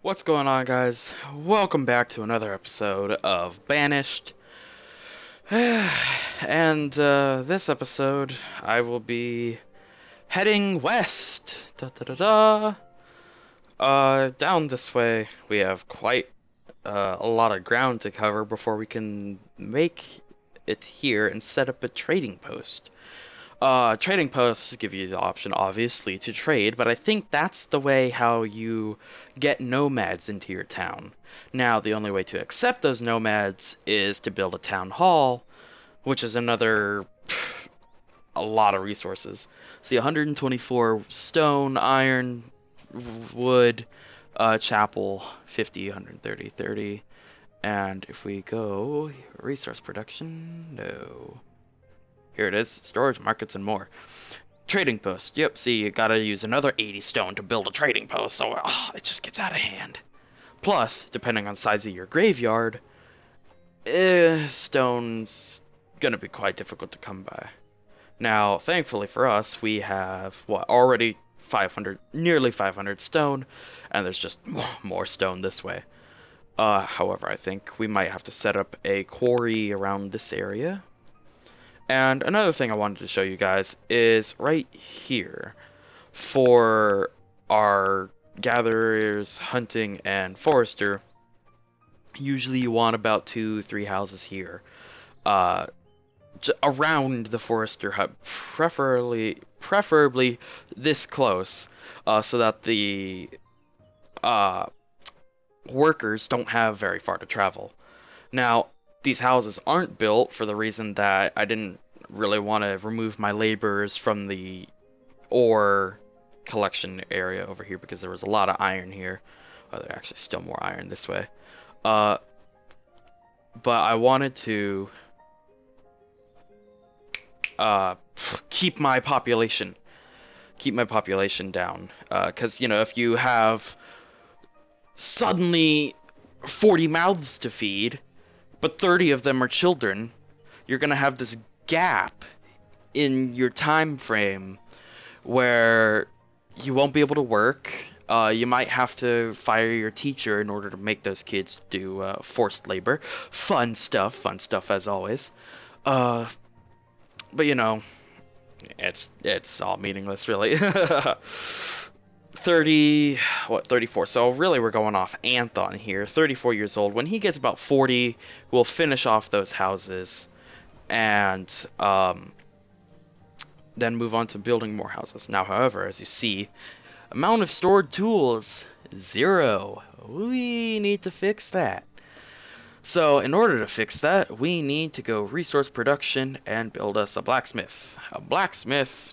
What's going on, guys? Welcome back to another episode of Banished. And this episode, I will be heading west. Da da da da. Down this way, we have quite a lot of ground to cover before we can make it here and set up a trading post. Trading posts give you the option, obviously, to trade, but I think that's the way how you get nomads into your town. Now, the only way to accept those nomads is to build a town hall, which is another a lot of resources. See, 124 stone, iron, wood, chapel, 50, 130, 30. And if we go resource production, no. Here it is, storage, markets, and more. Trading post. Yep, see, you gotta use another 80 stone to build a trading post, so it just gets out of hand. Plus, depending on size of your graveyard, stone's gonna be quite difficult to come by. Now, thankfully for us, we have, what, already 500, nearly 500 stone, and there's just more stone this way. However, I think we might have to set up a quarry around this area. And another thing I wanted to show you guys is right here for our gatherers, hunting, and forester. Usually you want about 2-3 houses here around the forester hut, preferably this close, so that the workers don't have very far to travel. Now, these houses aren't built for the reason that I didn't really want to remove my laborers from the ore collection area over here because there was a lot of iron here. Well, there's actually still more iron this way. But I wanted to keep my population down. Because, you know, if you have suddenly 40 mouths to feed, but 30 of them are children, you're going to have this gap in your time frame where you won't be able to work. You might have to fire your teacher in order to make those kids do forced labor. Fun stuff as always. But you know, it's all meaningless, really. 34. So really we're going off Anthon here, 34 years old. When he gets about 40, we'll finish off those houses and then move on to building more houses. Now, however, as you see, amount of stored tools, 0. We need to fix that. So in order to fix that, we need to go resource production and build us a blacksmith. A blacksmith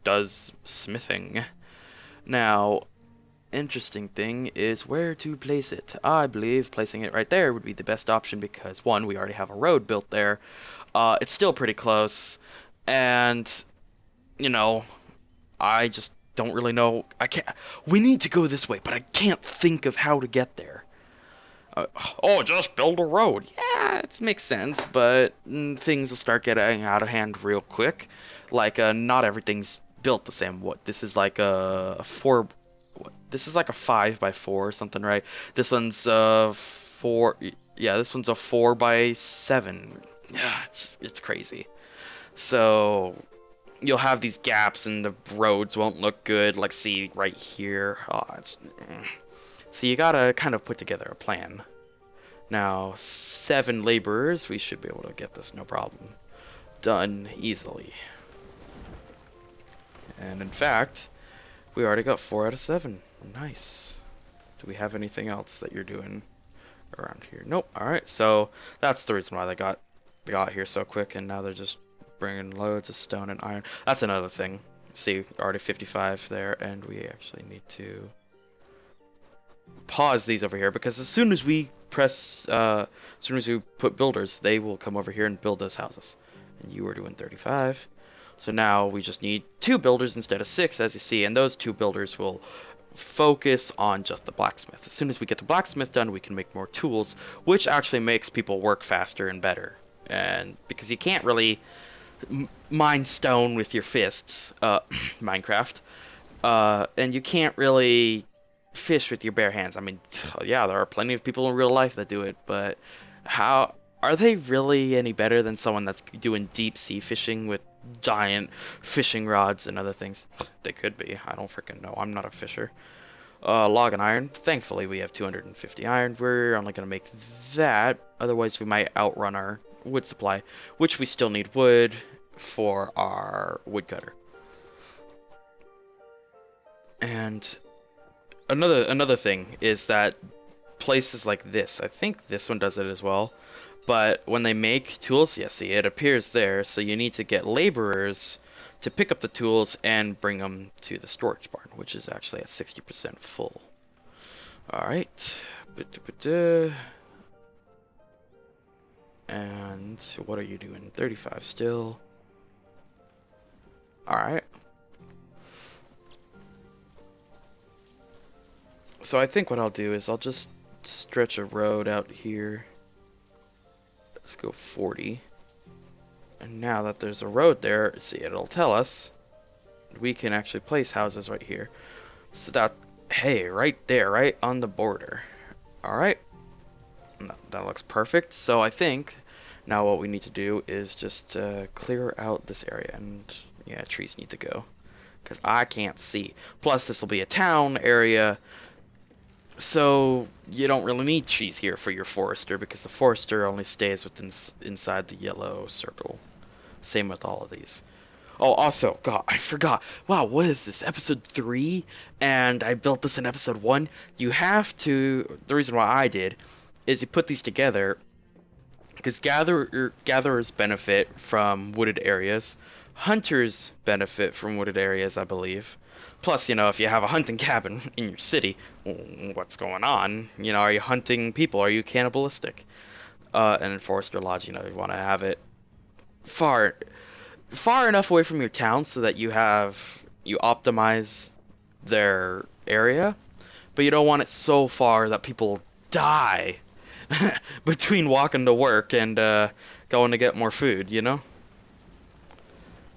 does smithing. Now, interesting thing is where to place it. I believe placing it right there would be the best option because, one, we already have a road built there. It's still pretty close, and, you know, I just don't really know. We need to go this way, but I can't think of how to get there. Just build a road. Yeah, it makes sense, but things will start getting out of hand real quick. Like, not everything's built the same. This is like a 4. This is like a 5x4 or something, right? This one's 4. Yeah, this one's a 4x7. Yeah, it's crazy. So you'll have these gaps and the roads won't look good. Like, see right here. So you gotta kind of put together a plan. Now, 7 laborers, we should be able to get this no problem. Done easily. And in fact, we already got 4 out of 7. Nice. Do we have anything else that you're doing around here? Nope. Alright, so that's the reason why they got here so quick, and now they're just bringing loads of stone and iron. That's another thing. See, already 55 there, and we actually need to pause these over here because as soon as we press, as soon as we put builders, they will come over here and build those houses. And you were doing 35. So now we just need 2 builders instead of 6, as you see, and those 2 builders will focus on just the blacksmith. As soon as we get the blacksmith done, we can make more tools, which actually makes people work faster and better. And because you can't really mine stone with your fists, Minecraft, and you can't really fish with your bare hands. I mean, yeah, there are plenty of people in real life that do it, but how are they really any better than someone that's doing deep sea fishing with giant fishing rods and other things? They could be. I don't freaking know. I'm not a fisher. Log and iron. Thankfully, we have 250 iron. We're only gonna make that. Otherwise, we might outrun our wood supply, which we still need wood for our woodcutter. And another thing is that places like this, I think this one does it as well, but when they make tools, yeah, see, it appears there, so you need to get laborers to pick up the tools and bring them to the storage barn, which is actually at 60% full. Alright. And what are you doing? 35 still. Alright. So I think what I'll do is I'll just stretch a road out here. Let's go 40. And now that there's a road there, see, it'll tell us we can actually place houses right here. So that, hey, right there, right on the border. Alright. That looks perfect. So I think now what we need to do is just clear out this area. And yeah, trees need to go, because I can't see. Plus, this will be a town area, so you don't really need trees here for your forester, because the forester only stays within inside the yellow circle. Same with all of these. Oh, also, God, I forgot. Wow, what is this? Episode 3? And I built this in episode 1? You have to... The reason why I did is you put these together because gatherers benefit from wooded areas. Hunters benefit from wooded areas, I believe. Plus, you know, if you have a hunting cabin in your city, what's going on? You know, are you hunting people? Are you cannibalistic? And in Forester Lodge, you know, you want to have it far enough away from your town so that you optimize their area, but you don't want it so far that people die between walking to work and going to get more food, you know?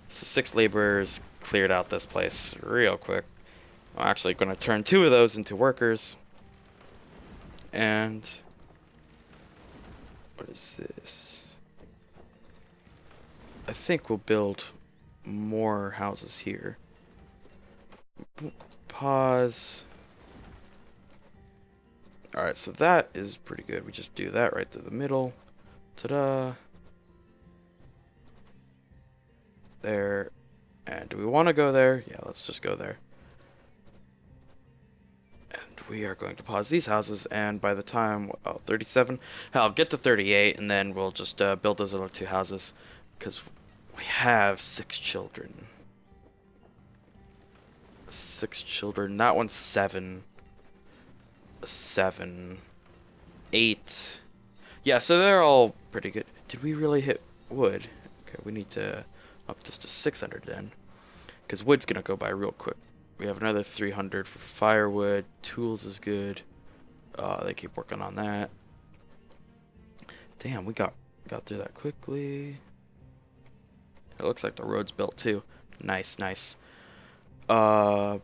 So 6 laborers cleared out this place real quick. I'm actually going to turn 2 of those into workers. And what is this? I think we'll build more houses here. Pause. Alright, so that is pretty good. We just do that right through the middle. Ta-da. There. And do we want to go there? Yeah, let's just go there. And we are going to pause these houses, and by the time, 37? Hell, get to 38, and then we'll just build those other 2 houses, because we have 6 children. 6 children. That one's 7. 7. 8. Yeah, so they're all pretty good. Did we really hit wood? Okay, we need to up this to 600 then, because wood's gonna go by real quick. We have another 300 for firewood. Tools is good. They keep working on that. Damn, we got through that quickly. It looks like the road's built too. Nice, nice. And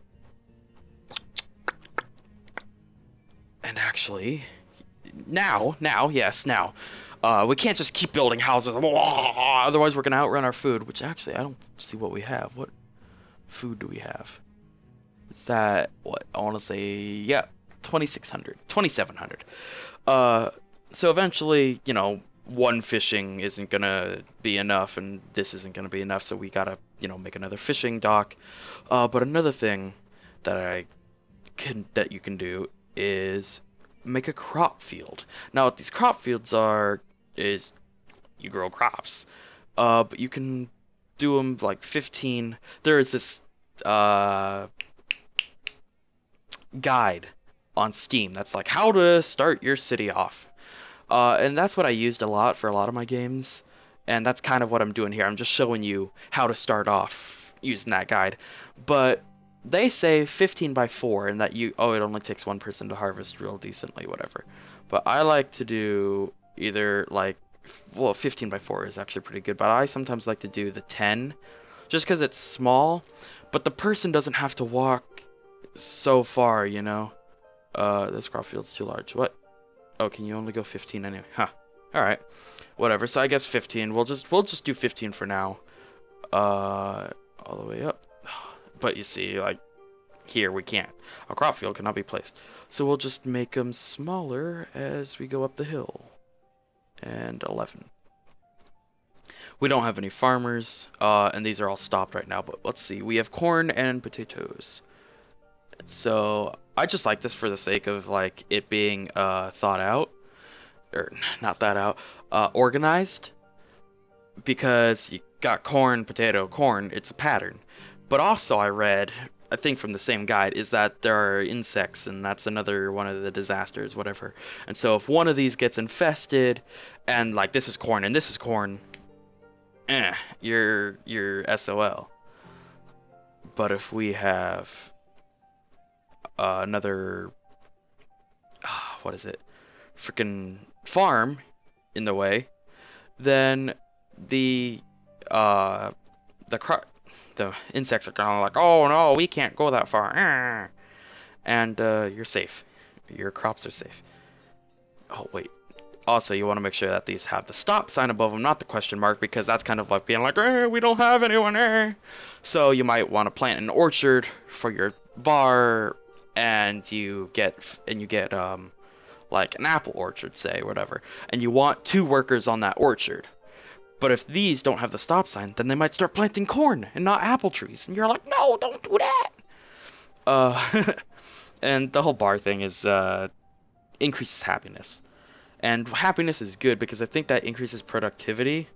actually, now, we can't just keep building houses. Otherwise, we're gonna outrun our food. Which actually, I don't see what we have. What food do we have? Is that what I want to say? Yeah, 2,600, 2,700. So eventually, you know, one fishing isn't gonna be enough, and this isn't gonna be enough. So we gotta, you know, make another fishing dock. But another thing that you can do is make a crop field. Now, what these crop fields are is you grow crops, but you can do them like 15. There is this guide on Steam that's like how to start your city off, and that's what I used a lot for a lot of my games, and that's kind of what I'm doing here. I'm just showing you how to start off using that guide, but they say 15 by 4 and that it only takes one person to harvest real decently, whatever. But I like to do either like, well, 15 by 4 is actually pretty good, but I sometimes like to do the 10 just because it's small, but the person doesn't have to walk so far, you know? This crop field's too large. What? Oh, can you only go 15 anyway? Huh. All right. Whatever. So I guess 15. We'll just do 15 for now. All the way up. But you see, like, here we can't. A crop field cannot be placed. So we'll just make them smaller as we go up the hill. And 11. We don't have any farmers, and these are all stopped right now, but let's see. We have corn and potatoes. So I just like this for the sake of, like, it being thought out. Or, not thought out. Organized. Because you got corn, potato, corn. It's a pattern. But also I read, I think from the same guide, is that there are insects, and that's another one of the disasters, whatever. And so if one of these gets infested, and like this is corn and this is corn, you're SOL. But if we have another, what is it, freaking farm in the way, then the insects are gonna like, oh no, we can't go that far, and you're safe. Your crops are safe. Oh wait. Also, you want to make sure that these have the stop sign above them, not the question mark, because that's kind of like being like, we don't have anyone. So you might want to plant an orchard for your bar, and you get like an apple orchard, say, whatever, and you want 2 workers on that orchard. But if these don't have the stop sign, then they might start planting corn and not apple trees, and you're like, no, don't do that. And the whole bar thing is increases happiness. And happiness is good because I think that increases productivity.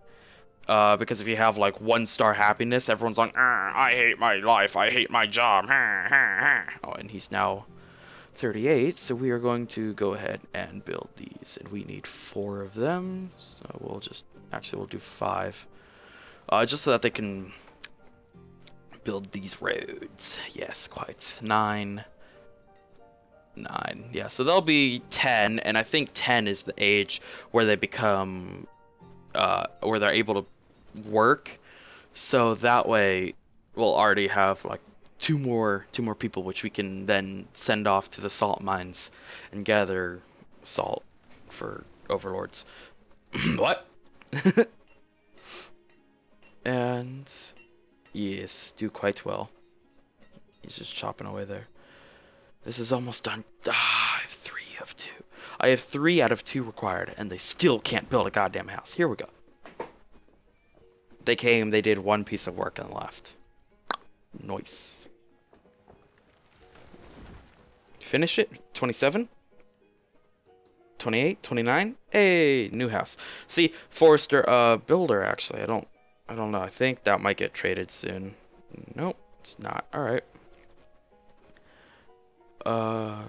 Because if you have like 1-star happiness, everyone's like, I hate my life, I hate my job. Oh, and he's now 38, so we are going to go ahead and build these. And we need 4 of them, so we'll do 5. Just so that they can build these roads. Yes, quite. 9. Yeah, so they'll be 10, and I think 10 is the age where they become, where they're able to work. So that way, we'll already have like two more people, which we can then send off to the salt mines and gather salt for overlords. What? And yes, do quite well. He's just chopping away there. This is almost done. I have 3 of 2. I have 3 out of 2 required, and they still can't build a goddamn house. Here we go. They came, they did 1 piece of work and left. Nice. Finish it. 27? 28? 29? Hey, new house. See, Forester, builder, actually. I don't know. I think that might get traded soon. Nope, it's not. Alright. Yeah,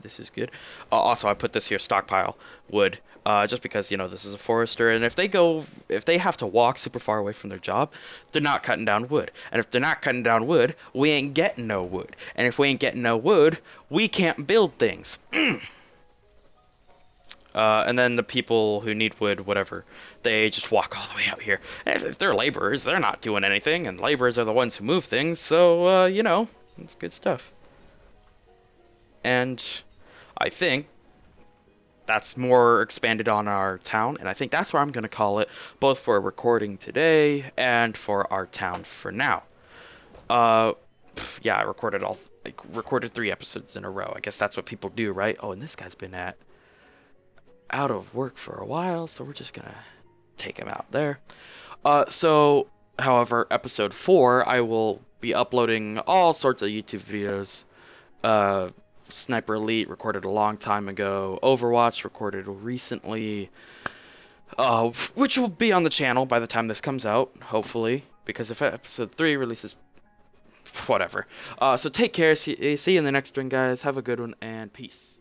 this is good. Also, I put this here, stockpile wood, just because, you know, this is a forester, and if they have to walk super far away from their job, they're not cutting down wood. And if they're not cutting down wood, we ain't getting no wood. And if we ain't getting no wood, we can't build things. And then the people who need wood, whatever, they just walk all the way out here. And if they're laborers, they're not doing anything, and laborers are the ones who move things, so, you know, it's good stuff. And I think that's more expanded on our town, and I think that's where I'm going to call it, both for recording today and for our town for now. Yeah, I recorded 3 episodes in a row. I guess that's what people do, right? Oh, and this guy's been out of work for a while, so we're just gonna take him out there. So, however, episode 4, I will be uploading all sorts of YouTube videos. Sniper Elite recorded a long time ago. Overwatch recorded recently. Which will be on the channel by the time this comes out, hopefully. Because if episode 3 releases, whatever. So take care. See you in the next one, guys. Have a good one, and peace.